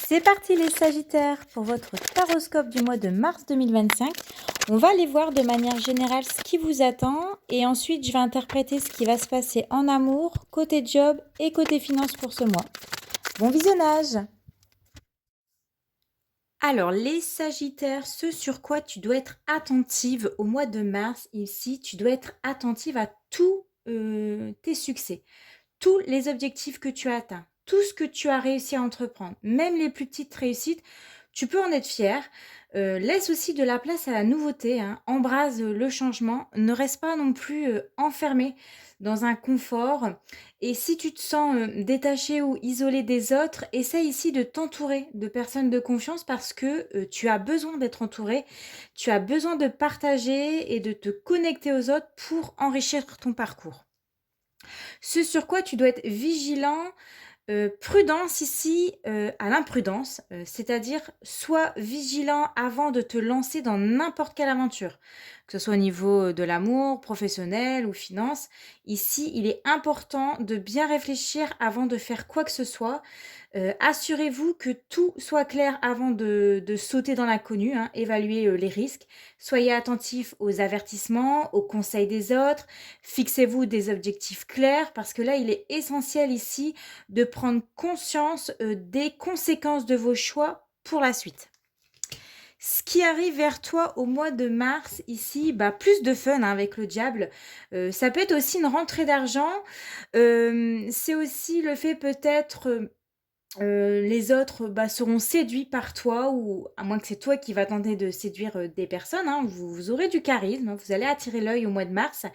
C'est parti les Sagittaires pour votre taroscope du mois de mars 2025. On va aller voir de manière générale ce qui vous attend et ensuite je vais interpréter ce qui va se passer en amour, côté job et côté finance pour ce mois. Bon visionnage! Alors les Sagittaires, ce sur quoi tu dois être attentive au mois de mars, ici tu dois être attentive à tous tes succès. Tous les objectifs que tu as atteints, tout ce que tu as réussi à entreprendre, même les plus petites réussites, tu peux en être fier. Laisse aussi de la place à la nouveauté, hein. Embrase le changement. Ne reste pas non plus enfermé dans un confort. Et si tu te sens détaché ou isolé des autres, essaie ici de t'entourer de personnes de confiance parce que tu as besoin d'être entouré. Tu as besoin de partager et de te connecter aux autres pour enrichir ton parcours. Ce sur quoi tu dois être vigilant, prudence ici, à l'imprudence, c'est-à-dire sois vigilant avant de te lancer dans n'importe quelle aventure, que ce soit au niveau de l'amour, professionnel ou finance. Ici, il est important de bien réfléchir avant de faire quoi que ce soit. Assurez-vous que tout soit clair avant de sauter dans l'inconnu, hein, évaluez les risques. Soyez attentif aux avertissements, aux conseils des autres. Fixez-vous des objectifs clairs parce que là, il est essentiel ici de prendre conscience des conséquences de vos choix pour la suite. Ce qui arrive vers toi au mois de mars, ici, plus de fun hein, avec le diable. Ça peut être aussi une rentrée d'argent. C'est aussi le fait peut-être les autres seront séduits par toi ou à moins que c'est toi qui vas tenter de séduire des personnes, hein, vous aurez du charisme, vous allez attirer l'œil au mois de mars.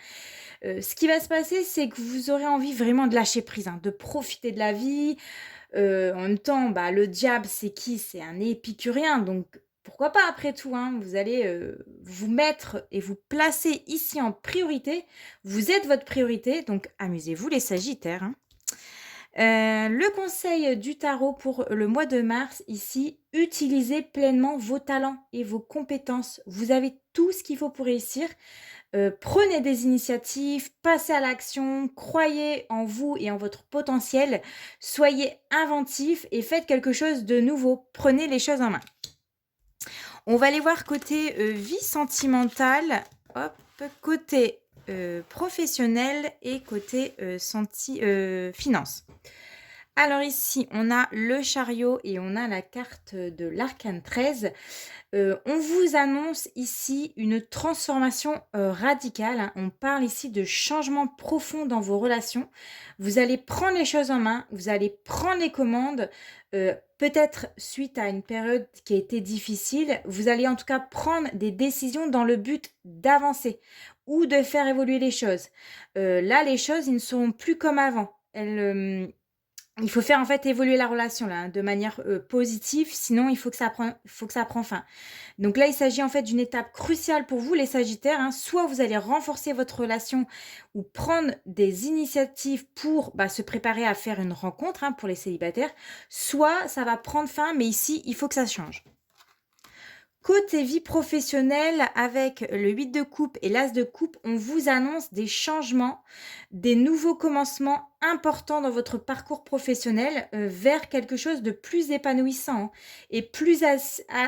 Ce qui va se passer, c'est que vous aurez envie vraiment de lâcher prise, hein, de profiter de la vie. En même temps, le diable, c'est qui? C'est un épicurien, donc pourquoi pas après tout, hein, vous allez vous mettre et vous placer ici en priorité. Vous êtes votre priorité, donc amusez-vous les Sagittaires, hein. Le conseil du tarot pour le mois de mars, ici, utilisez pleinement vos talents et vos compétences. Vous avez tout ce qu'il faut pour réussir. Prenez des initiatives, passez à l'action, croyez en vous et en votre potentiel. Soyez inventif et faites quelque chose de nouveau. Prenez les choses en main. On va aller voir côté vie sentimentale, hop, côté professionnel et côté finance. Alors ici, on a le chariot et on a la carte de l'arcane 13. On vous annonce ici une transformation radicale, hein. On parle ici de changement profond dans vos relations. Vous allez prendre les choses en main, vous allez prendre les commandes, peut-être suite à une période qui a été difficile. Vous allez en tout cas prendre des décisions dans le but d'avancer ou de faire évoluer les choses. Là, les choses, ils ne seront plus comme avant. Il faut faire en fait évoluer la relation là, hein, de manière positive, sinon il faut que ça prenne fin. Donc là, il s'agit en fait d'une étape cruciale pour vous les Sagittaires, hein. Soit vous allez renforcer votre relation ou prendre des initiatives pour se préparer à faire une rencontre, hein, pour les célibataires, soit ça va prendre fin, mais ici, il faut que ça change. Côté vie professionnelle, avec le 8 de coupe et l'as de coupe, on vous annonce des changements, des nouveaux commencements importants dans votre parcours professionnel vers quelque chose de plus épanouissant hein, et plus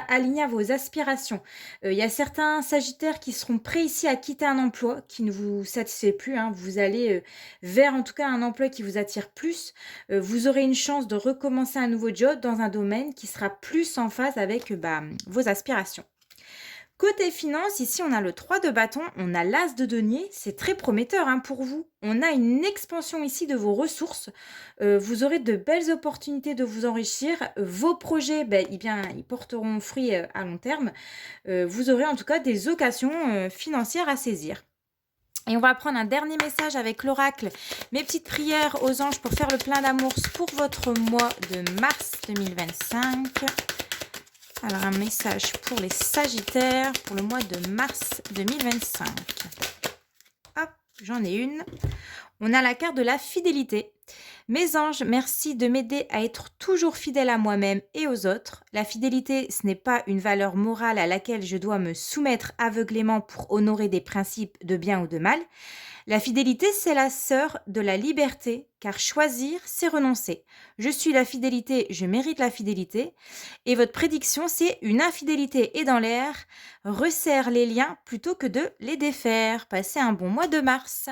aligné à vos aspirations. Il y a certains Sagittaires qui seront prêts ici à quitter un emploi qui ne vous satisfait plus, hein. Vous allez vers en tout cas un emploi qui vous attire plus. Vous aurez une chance de recommencer un nouveau job dans un domaine qui sera plus en phase avec vos aspirations. Côté finance, ici on a le 3 de bâton, on a l'as de denier, c'est très prometteur hein, pour vous. On a une expansion ici de vos ressources, vous aurez de belles opportunités de vous enrichir, vos projets ils porteront fruit à long terme, vous aurez en tout cas des occasions financières à saisir. Et on va prendre un dernier message avec l'oracle, mes petites prières aux anges pour faire le plein d'amour pour votre mois de mars 2025. Alors, un message pour les Sagittaires pour le mois de mars 2025. Hop, j'en ai une. On a la carte de la fidélité. Mes anges, merci de m'aider à être toujours fidèle à moi-même et aux autres. La fidélité, ce n'est pas une valeur morale à laquelle je dois me soumettre aveuglément pour honorer des principes de bien ou de mal. La fidélité, c'est la sœur de la liberté, car choisir, c'est renoncer. Je suis la fidélité, je mérite la fidélité. Et votre prédiction, c'est une infidélité est dans l'air, resserre les liens plutôt que de les défaire. Passez un bon mois de mars.